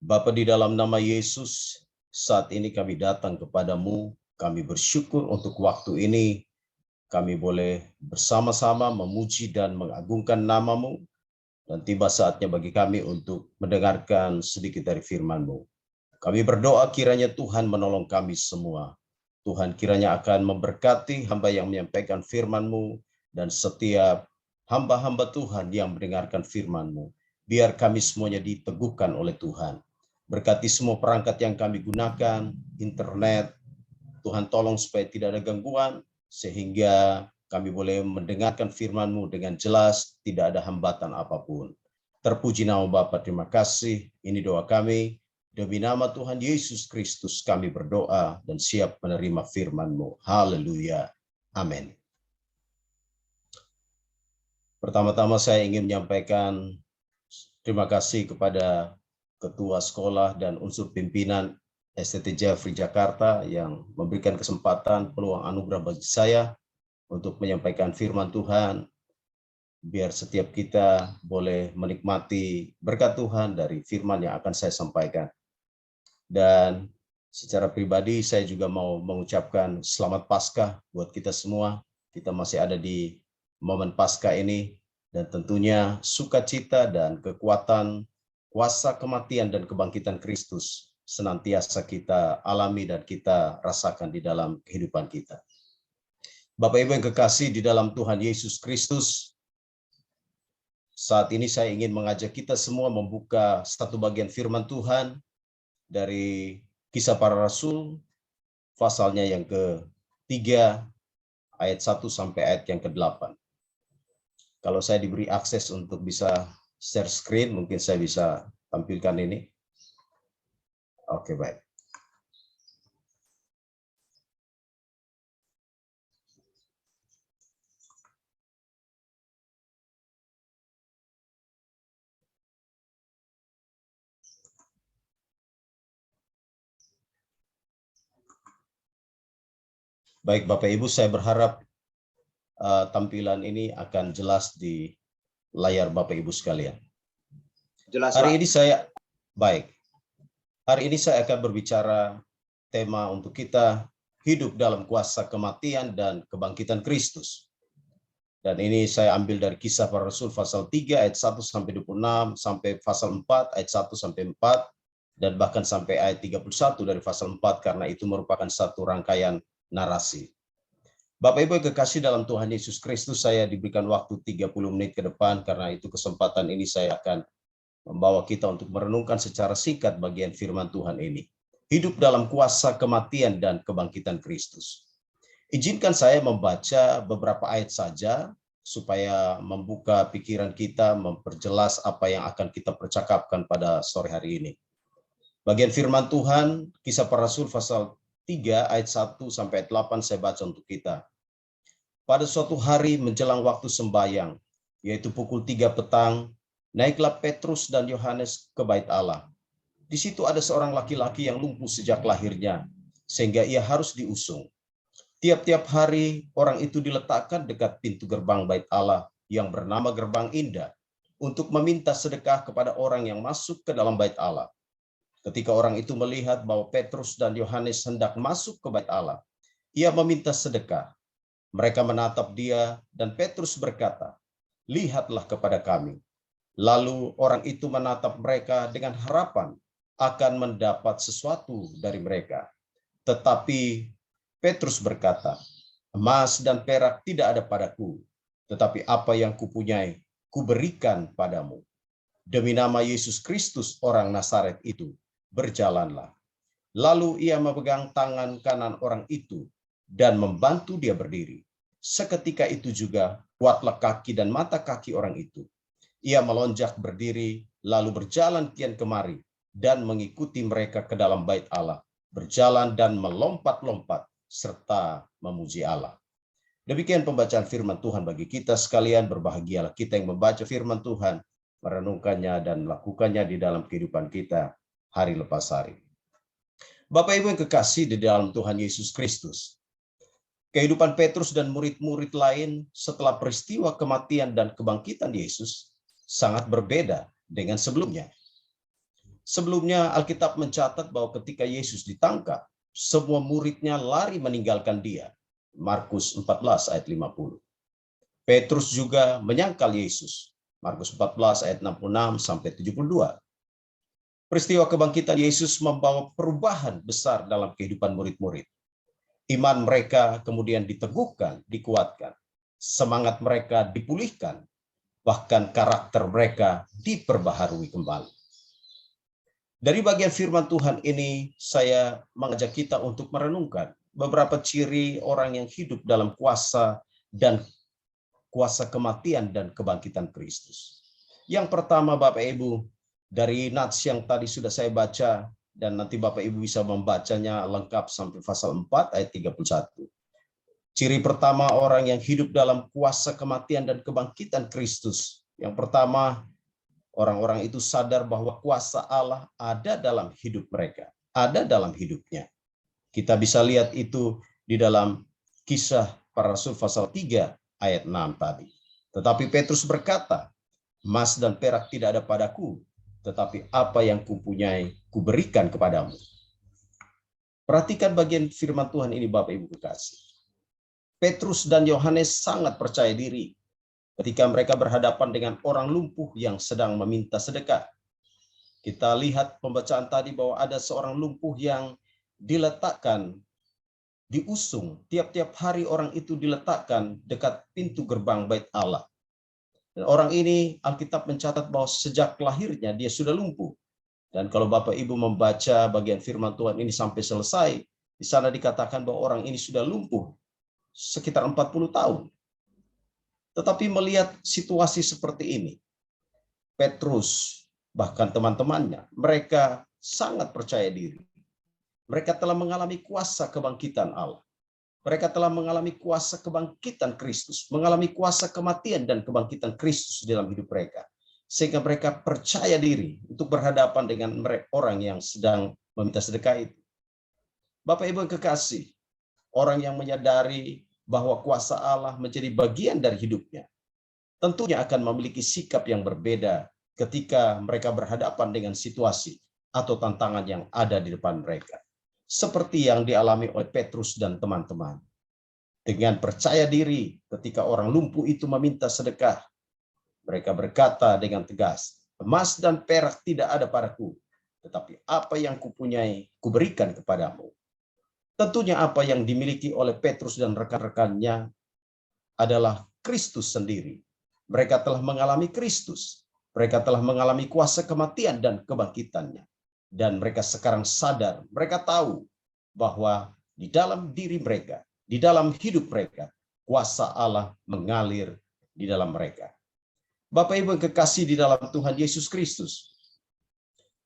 Bapa, di dalam nama Yesus, saat ini kami datang kepadamu, kami bersyukur untuk waktu ini, kami boleh bersama-sama memuji dan mengagungkan namamu, dan tiba saatnya bagi kami untuk mendengarkan sedikit dari firman-Mu. Kami berdoa kiranya Tuhan menolong kami semua. Tuhan kiranya akan memberkati hamba yang menyampaikan firman-Mu, dan setiap hamba-hamba Tuhan yang mendengarkan firman-Mu. Biar kami semuanya diteguhkan oleh Tuhan. Berkati semua perangkat yang kami gunakan, internet, Tuhan tolong supaya tidak ada gangguan, sehingga kami boleh mendengarkan firman-Mu dengan jelas, tidak ada hambatan apapun. Terpuji nama Bapa, terima kasih. Ini doa kami. Demi nama Tuhan Yesus Kristus kami berdoa dan siap menerima firman-Mu. Haleluya. Amin. Pertama-tama saya ingin menyampaikan terima kasih kepada Ketua Sekolah dan unsur pimpinan STT Jeffrey Jakarta yang memberikan kesempatan peluang anugerah bagi saya untuk menyampaikan firman Tuhan, biar setiap kita boleh menikmati berkat Tuhan dari firman yang akan saya sampaikan. Dan secara pribadi saya juga mau mengucapkan selamat Paskah buat kita semua. Kita masih ada di momen Paskah ini, dan tentunya sukacita dan kekuatan kuasa kematian dan kebangkitan Kristus senantiasa kita alami dan kita rasakan di dalam kehidupan kita. Bapak Ibu yang kekasih di dalam Tuhan Yesus Kristus, saat ini saya ingin mengajak kita semua membuka satu bagian firman Tuhan dari Kisah Para Rasul, pasalnya yang ke-3, ayat 1 sampai ayat yang ke-8. Kalau saya diberi akses untuk bisa share screen, mungkin saya bisa tampilkan ini. Oke, baik. Baik, Bapak Ibu, saya berharap tampilan ini akan jelas di layar Bapak Ibu sekalian. Jelas, Hari Pak. ini saya akan berbicara tema untuk kita hidup dalam kuasa kematian dan kebangkitan Kristus. Dan ini saya ambil dari Kisah Para Rasul pasal 3 ayat 1 sampai 26 sampai pasal 4 ayat 1 sampai 4 dan bahkan sampai ayat 31 dari pasal 4, karena itu merupakan satu rangkaian narasi. Bapak Ibu yang kekasih dalam Tuhan Yesus Kristus, saya diberikan waktu 30 menit ke depan, karena itu kesempatan ini saya akan membawa kita untuk merenungkan secara singkat bagian firman Tuhan ini. Hidup dalam kuasa kematian dan kebangkitan Kristus. Izinkan saya membaca beberapa ayat saja, supaya membuka pikiran kita, memperjelas apa yang akan kita percakapkan pada sore hari ini. Bagian firman Tuhan, Kisah Para Rasul pasal 3 ayat 1 sampai ayat 8 saya baca untuk kita. Pada suatu hari menjelang waktu sembahyang, yaitu pukul 3 petang, naiklah Petrus dan Yohanes ke bait Allah. Di situ ada seorang laki-laki yang lumpuh sejak lahirnya, sehingga ia harus diusung. Tiap-tiap hari orang itu diletakkan dekat pintu gerbang bait Allah yang bernama Gerbang Indah, untuk meminta sedekah kepada orang yang masuk ke dalam bait Allah. Ketika orang itu melihat bahwa Petrus dan Yohanes hendak masuk ke bait Allah, ia meminta sedekah. Mereka menatap dia, dan Petrus berkata, "Lihatlah kepada kami." Lalu orang itu menatap mereka dengan harapan akan mendapat sesuatu dari mereka. Tetapi Petrus berkata, "Emas dan perak tidak ada padaku, tetapi apa yang kupunyai, kuberikan padamu. Demi nama Yesus Kristus orang Nazaret itu, berjalanlah." Lalu ia memegang tangan kanan orang itu dan membantu dia berdiri. Seketika itu juga kuatlah kaki dan mata kaki orang itu. Ia melonjak berdiri, lalu berjalan kian kemari dan mengikuti mereka ke dalam bait Allah, berjalan dan melompat-lompat serta memuji Allah. Demikian pembacaan firman Tuhan bagi kita sekalian. Berbahagialah kita yang membaca firman Tuhan, merenungkannya dan melakukannya di dalam kehidupan kita hari lepas hari. Bapak Ibu yang kekasih di dalam Tuhan Yesus Kristus, kehidupan Petrus dan murid-murid lain setelah peristiwa kematian dan kebangkitan Yesus sangat berbeda dengan sebelumnya. Sebelumnya Alkitab mencatat bahwa ketika Yesus ditangkap, semua muridnya lari meninggalkan dia. Markus 14 ayat 50. Petrus juga menyangkal Yesus. Markus 14 ayat 66 sampai 72. Peristiwa kebangkitan Yesus membawa perubahan besar dalam kehidupan murid-murid. Iman mereka kemudian diteguhkan, dikuatkan. Semangat mereka dipulihkan, bahkan karakter mereka diperbaharui kembali. Dari bagian firman Tuhan ini, saya mengajak kita untuk merenungkan beberapa ciri orang yang hidup dalam kuasa kematian dan kebangkitan Kristus. Yang pertama, Bapak Ibu, dari nats yang tadi sudah saya baca, dan nanti Bapak Ibu bisa membacanya lengkap sampai pasal 4 ayat 31. Ciri pertama orang yang hidup dalam kuasa kematian dan kebangkitan Kristus. Yang pertama, orang-orang itu sadar bahwa kuasa Allah ada dalam hidup mereka, ada dalam hidupnya. Kita bisa lihat itu di dalam Kisah Para Rasul pasal 3 ayat 6 tadi. Tetapi Petrus berkata, emas dan perak tidak ada padaku, tetapi apa yang kupunyai kuberikan kepadamu. Perhatikan bagian firman Tuhan ini, Bapak Ibu kekasih. Petrus dan Yohanes sangat percaya diri ketika mereka berhadapan dengan orang lumpuh yang sedang meminta sedekah. Kita lihat pembacaan tadi bahwa ada seorang lumpuh yang diletakkan, diusung. Tiap-tiap hari orang itu diletakkan dekat pintu gerbang Bait Allah. Dan orang ini Alkitab mencatat bahwa sejak lahirnya dia sudah lumpuh. Dan kalau Bapak Ibu membaca bagian firman Tuhan ini sampai selesai, di sana dikatakan bahwa orang ini sudah lumpuh sekitar 40 tahun. Tetapi melihat situasi seperti ini, Petrus, bahkan teman-temannya, mereka sangat percaya diri. Mereka telah mengalami kuasa kebangkitan Allah. Mereka telah mengalami kuasa kebangkitan Kristus, mengalami kuasa kematian dan kebangkitan Kristus dalam hidup mereka. Sehingga mereka percaya diri untuk berhadapan dengan orang yang sedang meminta sedekah itu. Bapak Ibu yang kekasih, orang yang menyadari bahwa kuasa Allah menjadi bagian dari hidupnya, tentunya akan memiliki sikap yang berbeda ketika mereka berhadapan dengan situasi atau tantangan yang ada di depan mereka. Seperti yang dialami oleh Petrus dan teman-teman. Dengan percaya diri ketika orang lumpuh itu meminta sedekah, mereka berkata dengan tegas, emas dan perak tidak ada padaku, tetapi apa yang kupunyai kuberikan kepadamu. Tentunya apa yang dimiliki oleh Petrus dan rekan-rekannya adalah Kristus sendiri. Mereka telah mengalami Kristus. Mereka telah mengalami kuasa kematian dan kebangkitannya. Dan mereka sekarang sadar, mereka tahu bahwa di dalam diri mereka, di dalam hidup mereka, kuasa Allah mengalir di dalam mereka. Bapak Ibu yang kekasih di dalam Tuhan Yesus Kristus,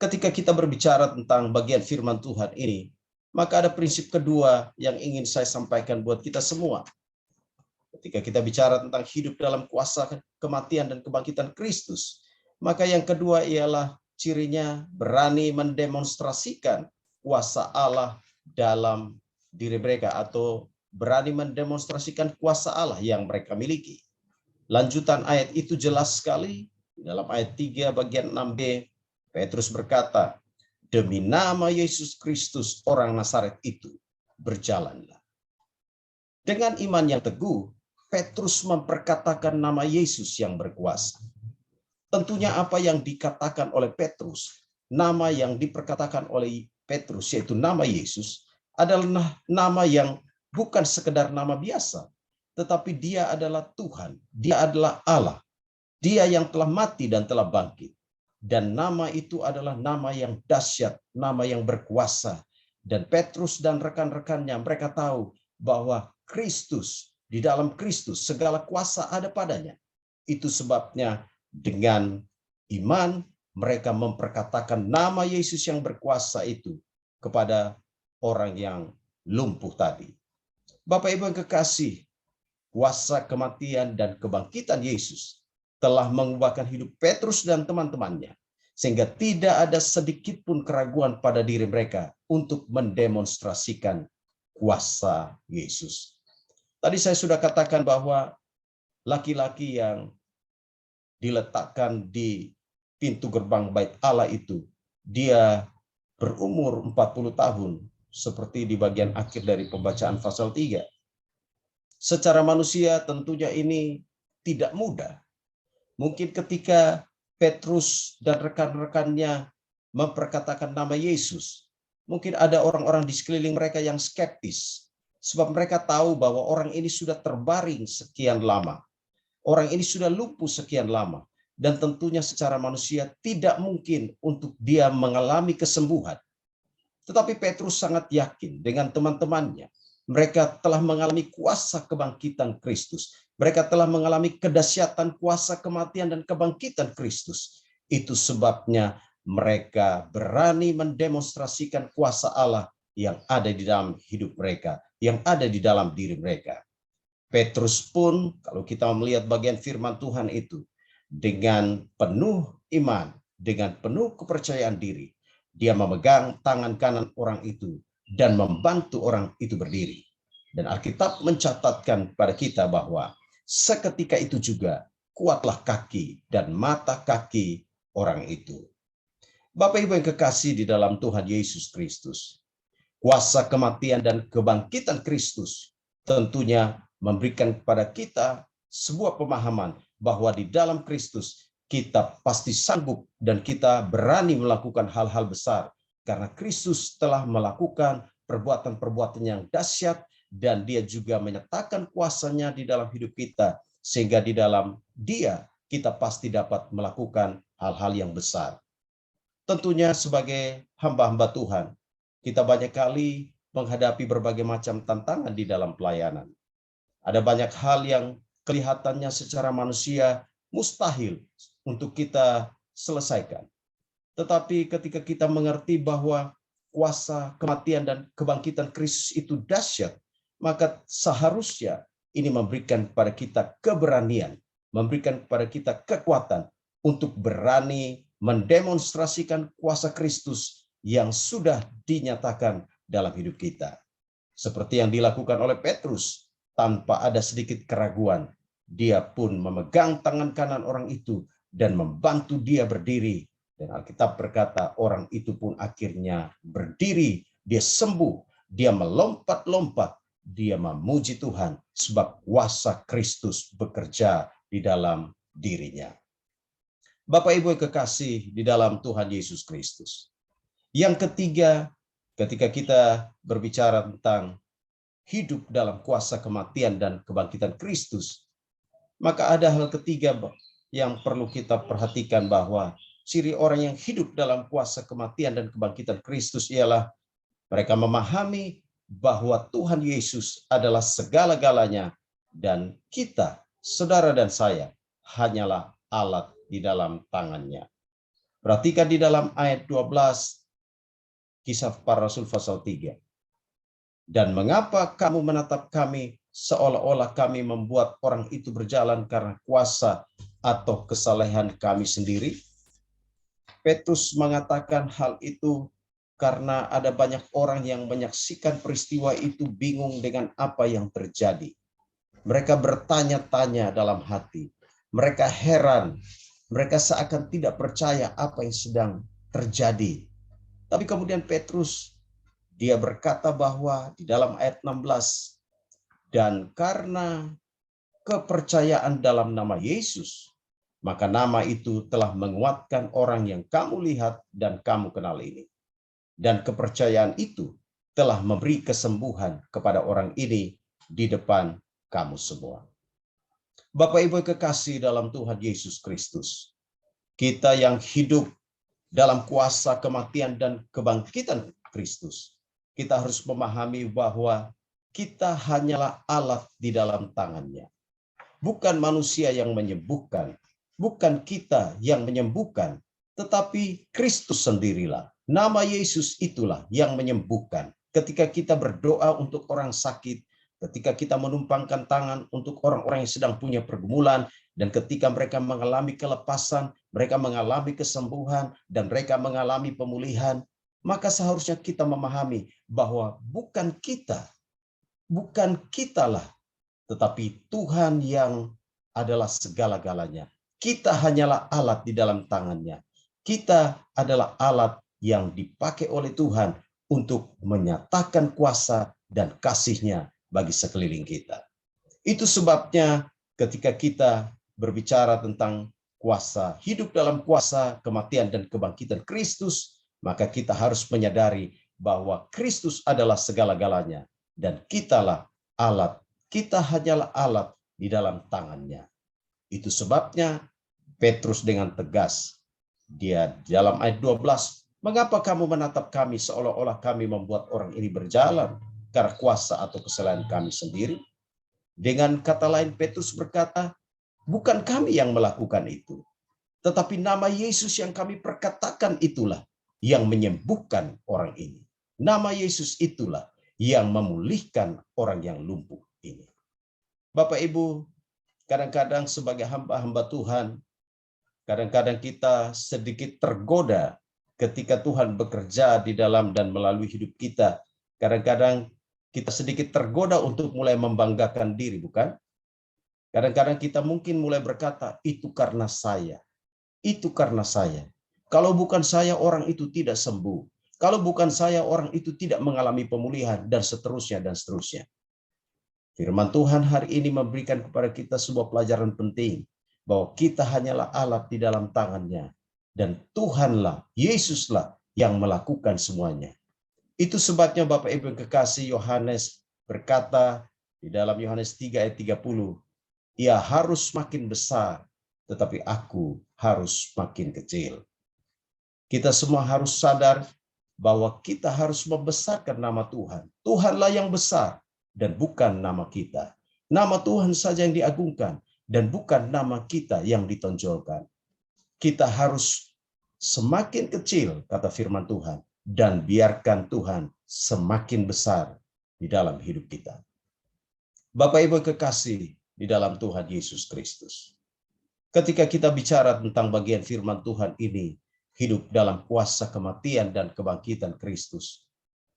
ketika kita berbicara tentang bagian firman Tuhan ini, maka ada prinsip kedua yang ingin saya sampaikan buat kita semua. Ketika kita bicara tentang hidup dalam kuasa kematian dan kebangkitan Kristus, maka yang kedua ialah cirinya berani mendemonstrasikan kuasa Allah dalam diri mereka, atau berani mendemonstrasikan kuasa Allah yang mereka miliki. Lanjutan ayat itu jelas sekali. Dalam ayat 3 bagian 6b, Petrus berkata, demi nama Yesus Kristus orang Nazaret itu, berjalanlah. Dengan iman yang teguh, Petrus memperkatakan nama Yesus yang berkuasa. Tentunya apa yang dikatakan oleh Petrus, nama yang diperkatakan oleh Petrus, yaitu nama Yesus, adalah nama yang bukan sekedar nama biasa, tetapi dia adalah Tuhan, dia adalah Allah, dia yang telah mati dan telah bangkit. Dan nama itu adalah nama yang dahsyat, nama yang berkuasa. Dan Petrus dan rekan-rekannya, mereka tahu bahwa Kristus, di dalam Kristus segala kuasa ada padanya. Itu sebabnya dengan iman mereka memperkatakan nama Yesus yang berkuasa itu kepada orang yang lumpuh tadi. Bapak Ibu yang kekasih, kuasa kematian dan kebangkitan Yesus telah mengubahkan hidup Petrus dan teman-temannya, sehingga tidak ada sedikit pun keraguan pada diri mereka untuk mendemonstrasikan kuasa Yesus. Tadi saya sudah katakan bahwa laki-laki yang diletakkan di pintu gerbang Bait Allah itu dia berumur 40 tahun, seperti di bagian akhir dari pembacaan pasal 3. Secara manusia tentunya ini tidak mudah. Mungkin ketika Petrus dan rekan-rekannya memperkatakan nama Yesus, mungkin ada orang-orang di sekeliling mereka yang skeptis, sebab mereka tahu bahwa orang ini sudah terbaring sekian lama. Orang ini sudah lumpuh sekian lama. Dan tentunya secara manusia tidak mungkin untuk dia mengalami kesembuhan. Tetapi Petrus sangat yakin dengan teman-temannya. Mereka telah mengalami kuasa kebangkitan Kristus. Mereka telah mengalami kedahsyatan kuasa kematian dan kebangkitan Kristus. Itu sebabnya mereka berani mendemonstrasikan kuasa Allah yang ada di dalam hidup mereka, yang ada di dalam diri mereka. Petrus pun, kalau kita melihat bagian firman Tuhan itu, dengan penuh iman, dengan penuh kepercayaan diri, dia memegang tangan kanan orang itu dan membantu orang itu berdiri. Dan Alkitab mencatatkan pada kita bahwa seketika itu juga kuatlah kaki dan mata kaki orang itu. Bapak Ibu yang kekasih di dalam Tuhan Yesus Kristus, kuasa kematian dan kebangkitan Kristus tentunya memberikan kepada kita sebuah pemahaman bahwa di dalam Kristus kita pasti sanggup dan kita berani melakukan hal-hal besar karena Kristus telah melakukan perbuatan-perbuatan yang dahsyat dan dia juga menyatakan kuasanya di dalam hidup kita sehingga di dalam dia kita pasti dapat melakukan hal-hal yang besar. Tentunya sebagai hamba-hamba Tuhan, kita banyak kali menghadapi berbagai macam tantangan di dalam pelayanan. Ada banyak hal yang kelihatannya secara manusia mustahil untuk kita selesaikan. Tetapi ketika kita mengerti bahwa kuasa kematian dan kebangkitan Kristus itu dahsyat, maka seharusnya ini memberikan kepada kita keberanian, memberikan kepada kita kekuatan untuk berani mendemonstrasikan kuasa Kristus yang sudah dinyatakan dalam hidup kita. Seperti yang dilakukan oleh Petrus, tanpa ada sedikit keraguan, dia pun memegang tangan kanan orang itu dan membantu dia berdiri. Dan Alkitab berkata orang itu pun akhirnya berdiri, dia sembuh, dia melompat-lompat, dia memuji Tuhan sebab kuasa Kristus bekerja di dalam dirinya. Bapak Ibu yang kekasih di dalam Tuhan Yesus Kristus. Yang ketiga, ketika kita berbicara tentang hidup dalam kuasa kematian dan kebangkitan Kristus, maka ada hal ketiga yang perlu kita perhatikan bahwa ciri orang yang hidup dalam kuasa kematian dan kebangkitan Kristus ialah mereka memahami bahwa Tuhan Yesus adalah segala-galanya dan kita, saudara dan saya, hanyalah alat di dalam tangannya. Perhatikan di dalam ayat 12 Kisah Para Rasul pasal 3. Dan mengapa kamu menatap kami seolah-olah kami membuat orang itu berjalan karena kuasa atau kesalehan kami sendiri? Petrus mengatakan hal itu karena ada banyak orang yang menyaksikan peristiwa itu bingung dengan apa yang terjadi. Mereka bertanya-tanya dalam hati. Mereka heran. Mereka seakan tidak percaya apa yang sedang terjadi. Tapi kemudian Petrus, dia berkata bahwa di dalam ayat 16, dan karena kepercayaan dalam nama Yesus, maka nama itu telah menguatkan orang yang kamu lihat dan kamu kenal ini. Dan kepercayaan itu telah memberi kesembuhan kepada orang ini di depan kamu semua. Bapak Ibu kekasih dalam Tuhan Yesus Kristus, kita yang hidup dalam kuasa kematian dan kebangkitan Kristus, kita harus memahami bahwa kita hanyalah alat di dalam tangannya. Bukan manusia yang menyembuhkan, bukan kita yang menyembuhkan, tetapi Kristus sendirilah. Nama Yesus itulah yang menyembuhkan. Ketika kita berdoa untuk orang sakit, ketika kita menumpangkan tangan untuk orang-orang yang sedang punya pergumulan, dan ketika mereka mengalami kelepasan, mereka mengalami kesembuhan, dan mereka mengalami pemulihan, maka seharusnya kita memahami bahwa bukan kitalah, tetapi Tuhan yang adalah segala-galanya. Kita hanyalah alat di dalam tangannya. Kita adalah alat yang dipakai oleh Tuhan untuk menyatakan kuasa dan kasih-Nya bagi sekeliling kita. Itu sebabnya ketika kita berbicara tentang kuasa, hidup dalam kuasa kematian dan kebangkitan Kristus, maka kita harus menyadari bahwa Kristus adalah segala-galanya dan kitalah alat, kita hanyalah alat di dalam tangan-Nya. Itu sebabnya Petrus dengan tegas, dia dalam ayat 12, mengapa kamu menatap kami seolah-olah kami membuat orang ini berjalan karena kuasa atau kesalahan kami sendiri? Dengan kata lain, Petrus berkata, bukan kami yang melakukan itu, tetapi nama Yesus yang kami perkatakan itulah yang menyembuhkan orang ini. Nama Yesus itulah yang memulihkan orang yang lumpuh ini. Bapak Ibu, kadang-kadang sebagai hamba-hamba Tuhan, kadang-kadang kita sedikit tergoda ketika Tuhan bekerja di dalam dan melalui hidup kita. Kadang-kadang kita sedikit tergoda untuk mulai membanggakan diri, bukan? Kadang-kadang kita mungkin mulai berkata, itu karena saya. Itu karena saya. Kalau bukan saya, orang itu tidak sembuh. Kalau bukan saya, orang itu tidak mengalami pemulihan, dan seterusnya, dan seterusnya. Firman Tuhan hari ini memberikan kepada kita sebuah pelajaran penting, bahwa kita hanyalah alat di dalam tangan-Nya, dan Tuhanlah, Yesuslah yang melakukan semuanya. Itu sebabnya Bapak Ibu yang kekasih, Yohanes berkata di dalam Yohanes 3 ayat 30, ia harus makin besar, tetapi aku harus makin kecil. Kita semua harus sadar bahwa kita harus membesarkan nama Tuhan. Tuhanlah yang besar dan bukan nama kita. Nama Tuhan saja yang diagungkan dan bukan nama kita yang ditonjolkan. Kita harus semakin kecil, kata firman Tuhan, dan biarkan Tuhan semakin besar di dalam hidup kita. Bapak Ibu kekasih di dalam Tuhan Yesus Kristus. Ketika kita bicara tentang bagian firman Tuhan ini, hidup dalam kuasa kematian dan kebangkitan Kristus,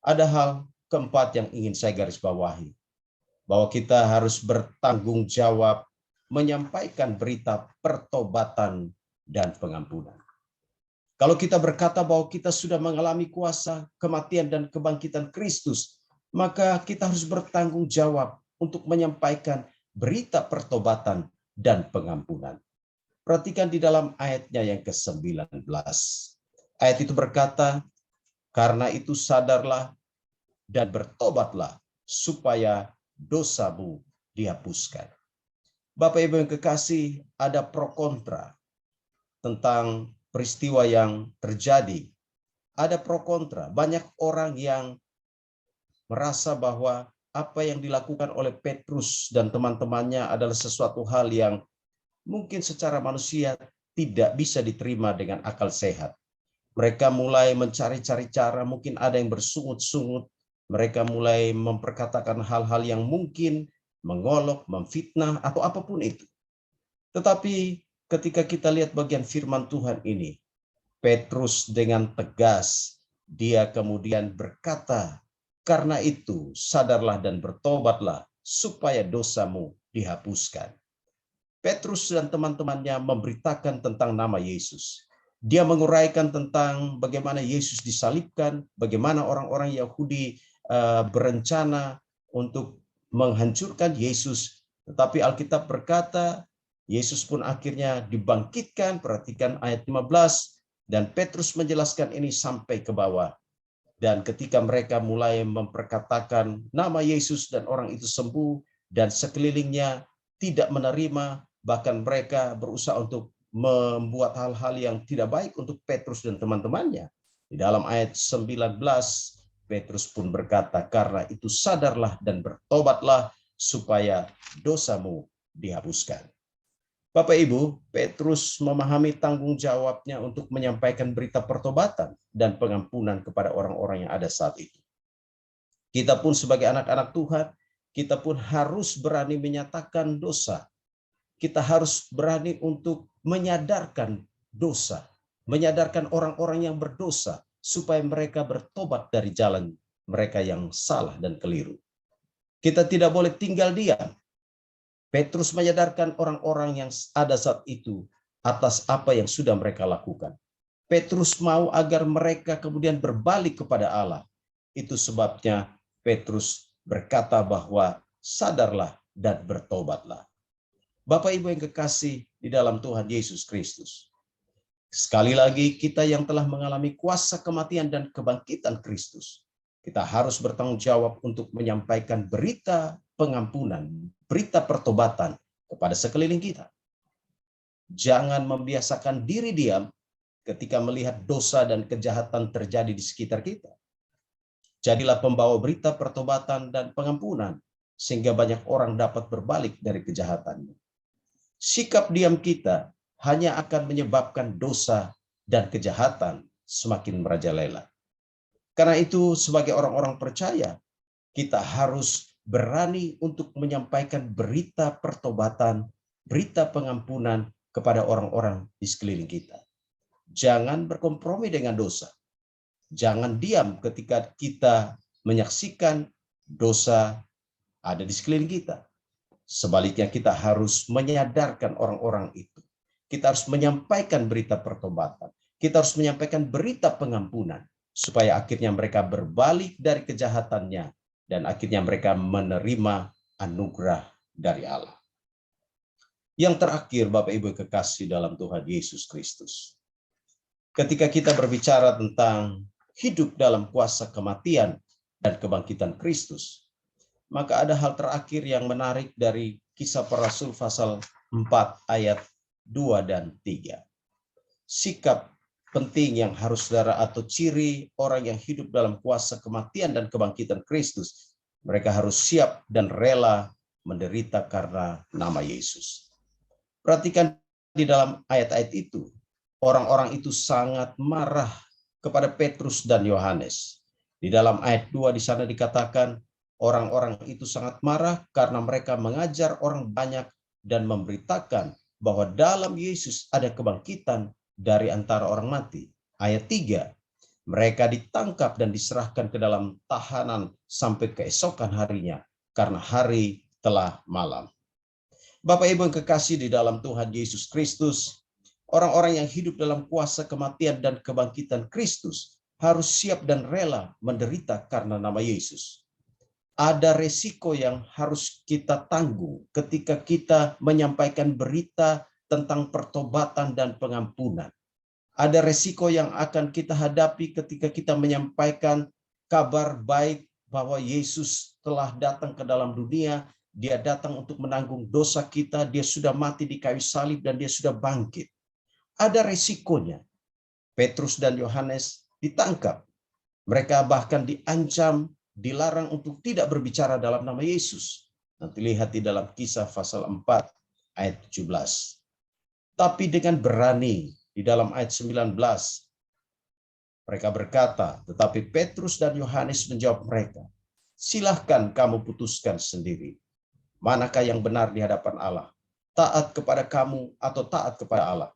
ada hal keempat yang ingin saya garis bawahi, bahwa kita harus bertanggung jawab menyampaikan berita pertobatan dan pengampunan. Kalau kita berkata bahwa kita sudah mengalami kuasa kematian dan kebangkitan Kristus, maka kita harus bertanggung jawab untuk menyampaikan berita pertobatan dan pengampunan. Perhatikan di dalam ayatnya yang ke-19. Ayat itu berkata, karena itu sadarlah dan bertobatlah supaya dosamu dihapuskan. Bapak Ibu yang kekasih, ada pro kontra tentang peristiwa yang terjadi. Ada pro kontra. Banyak orang yang merasa bahwa apa yang dilakukan oleh Petrus dan teman-temannya adalah sesuatu hal yang mungkin secara manusia tidak bisa diterima dengan akal sehat. Mereka mulai mencari-cari cara, mungkin ada yang bersungut-sungut, mereka mulai memperkatakan hal-hal yang mungkin mengolok, memfitnah, atau apapun itu. Tetapi ketika kita lihat bagian firman Tuhan ini, Petrus dengan tegas, dia kemudian berkata, karena itu sadarlah dan bertobatlah supaya dosamu dihapuskan. Petrus dan teman-temannya memberitakan tentang nama Yesus. Dia menguraikan tentang bagaimana Yesus disalibkan, bagaimana orang-orang Yahudi berencana untuk menghancurkan Yesus. Tetapi Alkitab berkata, Yesus pun akhirnya dibangkitkan. Perhatikan ayat 15. Dan Petrus menjelaskan ini sampai ke bawah. Dan ketika mereka mulai memperkatakan nama Yesus dan orang itu sembuh, dan sekelilingnya tidak menerima, bahkan mereka berusaha untuk membuat hal-hal yang tidak baik untuk Petrus dan teman-temannya. Di dalam ayat 19, Petrus pun berkata, karena itu sadarlah dan bertobatlah supaya dosamu dihapuskan. Bapak Ibu, Petrus memahami tanggung jawabnya untuk menyampaikan berita pertobatan dan pengampunan kepada orang-orang yang ada saat itu. Kita pun sebagai anak-anak Tuhan, kita pun harus berani menyatakan dosa. Kita harus berani untuk menyadarkan dosa, menyadarkan orang-orang yang berdosa, supaya mereka bertobat dari jalan mereka yang salah dan keliru. Kita tidak boleh tinggal diam. Petrus menyadarkan orang-orang yang ada saat itu atas apa yang sudah mereka lakukan. Petrus mau agar mereka kemudian berbalik kepada Allah. Itu sebabnya Petrus berkata bahwa sadarlah dan bertobatlah. Bapak Ibu yang kekasih di dalam Tuhan Yesus Kristus. Sekali lagi kita yang telah mengalami kuasa kematian dan kebangkitan Kristus, kita harus bertanggung jawab untuk menyampaikan berita pengampunan, berita pertobatan kepada sekeliling kita. Jangan membiasakan diri diam ketika melihat dosa dan kejahatan terjadi di sekitar kita. Jadilah pembawa berita pertobatan dan pengampunan, sehingga banyak orang dapat berbalik dari kejahatannya. Sikap diam kita hanya akan menyebabkan dosa dan kejahatan semakin merajalela. Karena itu, sebagai orang-orang percaya, kita harus berani untuk menyampaikan berita pertobatan, berita pengampunan kepada orang-orang di sekeliling kita. Jangan berkompromi dengan dosa. Jangan diam ketika kita menyaksikan dosa ada di sekeliling kita. Sebaliknya, kita harus menyadarkan orang-orang itu. Kita harus menyampaikan berita pertobatan. Kita harus menyampaikan berita pengampunan, supaya akhirnya mereka berbalik dari kejahatannya dan akhirnya mereka menerima anugerah dari Allah. Yang terakhir, Bapak Ibu kekasih dalam Tuhan Yesus Kristus. Ketika kita berbicara tentang hidup dalam kuasa kematian dan kebangkitan Kristus, maka ada hal terakhir yang menarik dari Kisah Para Rasul pasal 4 ayat 2 dan 3. Sikap penting yang harus saudara atau ciri orang yang hidup dalam kuasa kematian dan kebangkitan Kristus, mereka harus siap dan rela menderita karena nama Yesus. Perhatikan di dalam ayat-ayat itu, orang-orang itu sangat marah kepada Petrus dan Yohanes. Di dalam ayat 2 di sana dikatakan, orang-orang itu sangat marah karena mereka mengajar orang banyak dan memberitakan bahwa dalam Yesus ada kebangkitan dari antara orang mati. Ayat 3, mereka ditangkap dan diserahkan ke dalam tahanan sampai keesokan harinya, karena hari telah malam. Bapak Ibu yang kekasih di dalam Tuhan Yesus Kristus, orang-orang yang hidup dalam kuasa kematian dan kebangkitan Kristus harus siap dan rela menderita karena nama Yesus. Ada resiko yang harus kita tanggung ketika kita menyampaikan berita tentang pertobatan dan pengampunan. Ada resiko yang akan kita hadapi ketika kita menyampaikan kabar baik bahwa Yesus telah datang ke dalam dunia, dia datang untuk menanggung dosa kita, dia sudah mati di kayu salib dan dia sudah bangkit. Ada resikonya. Petrus dan Yohanes ditangkap. Mereka bahkan diancam, dilarang untuk tidak berbicara dalam nama Yesus. Nanti lihat di dalam Kisah pasal 4 ayat 17. Tapi dengan berani di dalam ayat 19 mereka berkata, tetapi Petrus dan Yohanes menjawab mereka, silahkan kamu putuskan sendiri. Manakah yang benar di hadapan Allah? Taat kepada kamu atau taat kepada Allah?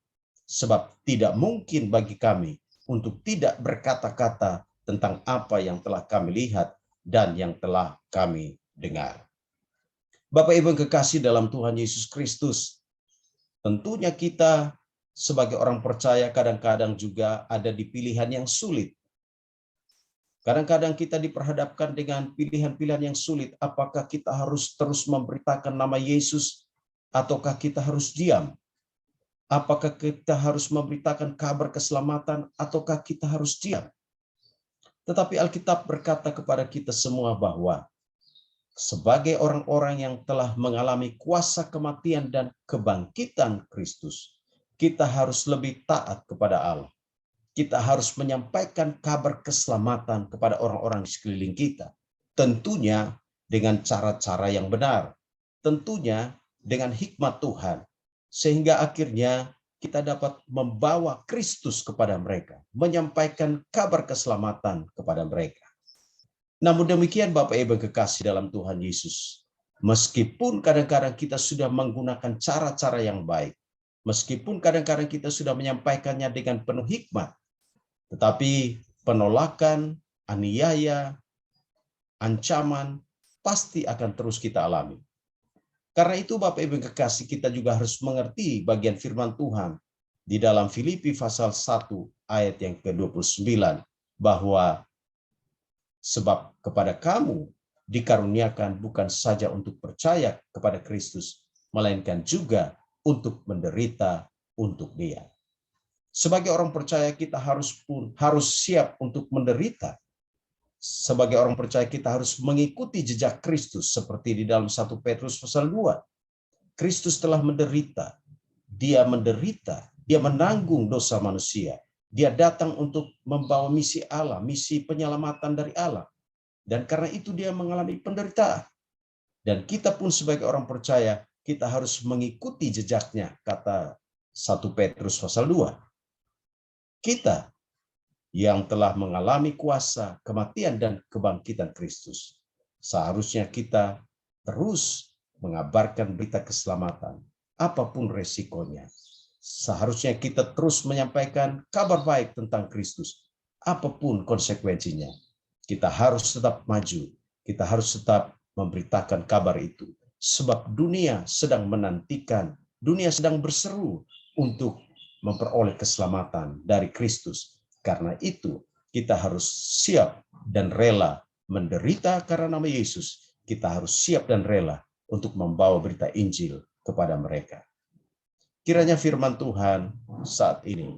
Sebab tidak mungkin bagi kami untuk tidak berkata-kata tentang apa yang telah kami lihat dan yang telah kami dengar. Bapak Ibu yang kekasih dalam Tuhan Yesus Kristus, tentunya kita sebagai orang percaya kadang-kadang juga ada di pilihan yang sulit. Kadang-kadang kita diperhadapkan dengan pilihan-pilihan yang sulit. Apakah kita harus terus memberitakan nama Yesus ataukah kita harus diam? Apakah kita harus memberitakan kabar keselamatan ataukah kita harus diam? Tetapi Alkitab berkata kepada kita semua bahwa sebagai orang-orang yang telah mengalami kuasa kematian dan kebangkitan Kristus, kita harus lebih taat kepada Allah. Kita harus menyampaikan kabar keselamatan kepada orang-orang di sekeliling kita. Tentunya dengan cara-cara yang benar. Tentunya dengan hikmat Tuhan. Sehingga akhirnya kita dapat membawa Kristus kepada mereka, menyampaikan kabar keselamatan kepada mereka. Namun demikian Bapak Ibu kekasih dalam Tuhan Yesus, meskipun kadang-kadang kita sudah menggunakan cara-cara yang baik, meskipun kadang-kadang kita sudah menyampaikannya dengan penuh hikmat, tetapi penolakan, aniaya, ancaman pasti akan terus kita alami. Karena itu Bapak Ibu kekasih, kita juga harus mengerti bagian firman Tuhan di dalam Filipi pasal 1 ayat yang ke-29 bahwa sebab kepada kamu dikaruniakan bukan saja untuk percaya kepada Kristus, melainkan juga untuk menderita untuk Dia. Sebagai orang percaya kita harus siap untuk menderita. Sebagai orang percaya kita harus mengikuti jejak Kristus seperti di dalam 1 Petrus pasal 2. Kristus telah menderita. Dia menderita, dia menanggung dosa manusia. Dia datang untuk membawa misi Allah, misi penyelamatan dari Allah. Dan karena itu dia mengalami penderitaan. Dan kita pun sebagai orang percaya, kita harus mengikuti jejaknya, kata 1 Petrus pasal 2. Kita yang telah mengalami kuasa kematian dan kebangkitan Kristus, seharusnya kita terus mengabarkan berita keselamatan, apapun resikonya. Seharusnya kita terus menyampaikan kabar baik tentang Kristus, apapun konsekuensinya. Kita harus tetap maju, kita harus tetap memberitakan kabar itu. Sebab dunia sedang menantikan, dunia sedang berseru untuk memperoleh keselamatan dari Kristus. Karena itu, kita harus siap dan rela menderita karena nama Yesus. Kita harus siap dan rela untuk membawa berita Injil kepada mereka. Kiranya firman Tuhan saat ini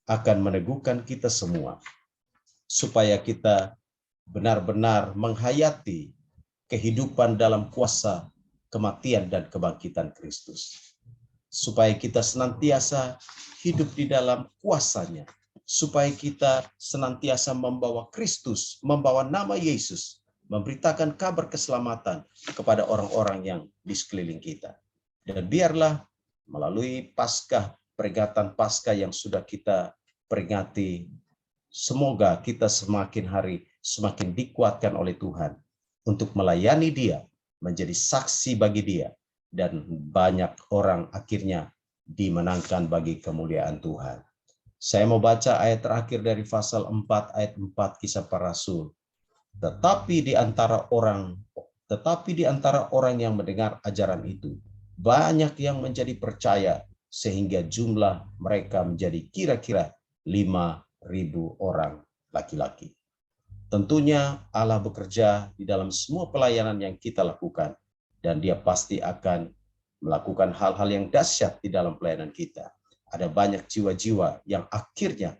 akan meneguhkan kita semua, supaya kita benar-benar menghayati kehidupan dalam kuasa kematian dan kebangkitan Kristus. Supaya kita senantiasa hidup di dalam kuasa-Nya. Supaya kita senantiasa membawa Kristus, membawa nama Yesus, memberitakan kabar keselamatan kepada orang-orang yang di sekeliling kita. Dan biarlah melalui peringatan Paskah yang sudah kita peringati, semoga kita semakin hari semakin dikuatkan oleh Tuhan untuk melayani Dia, menjadi saksi bagi Dia, dan banyak orang akhirnya dimenangkan bagi kemuliaan Tuhan. Saya mau baca ayat terakhir dari pasal 4 ayat 4 Kisah Para Rasul. Tetapi di antara orang yang mendengar ajaran itu, banyak yang menjadi percaya, sehingga jumlah mereka menjadi kira-kira 5.000 orang laki-laki. Tentunya Allah bekerja di dalam semua pelayanan yang kita lakukan, dan Dia pasti akan melakukan hal-hal yang dahsyat di dalam pelayanan kita. Ada banyak jiwa-jiwa yang akhirnya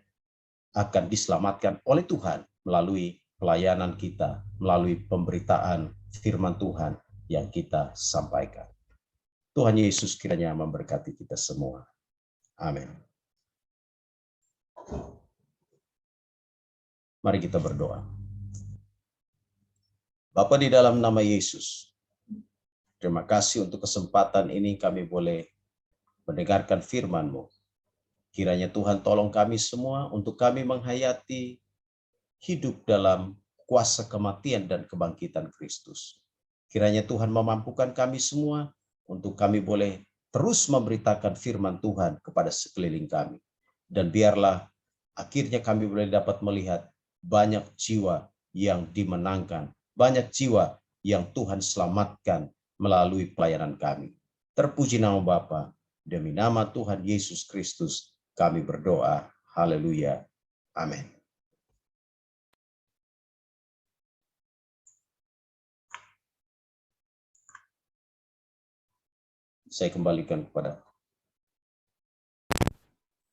akan diselamatkan oleh Tuhan melalui pelayanan kita, melalui pemberitaan firman Tuhan yang kita sampaikan. Tuhan Yesus kiranya memberkati kita semua. Amin. Mari kita berdoa. Bapa, di dalam nama Yesus, terima kasih untuk kesempatan ini kami boleh mendengarkan firman-Mu. Kiranya Tuhan tolong kami semua untuk kami menghayati hidup dalam kuasa kematian dan kebangkitan Kristus. Kiranya Tuhan memampukan kami semua untuk kami boleh terus memberitakan firman Tuhan kepada sekeliling kami. Dan biarlah akhirnya kami boleh dapat melihat banyak jiwa yang dimenangkan, banyak jiwa yang Tuhan selamatkan melalui pelayanan kami. Terpuji nama Bapa, demi nama Tuhan Yesus Kristus kami berdoa. Haleluya. Amin. Saya kembalikan kepada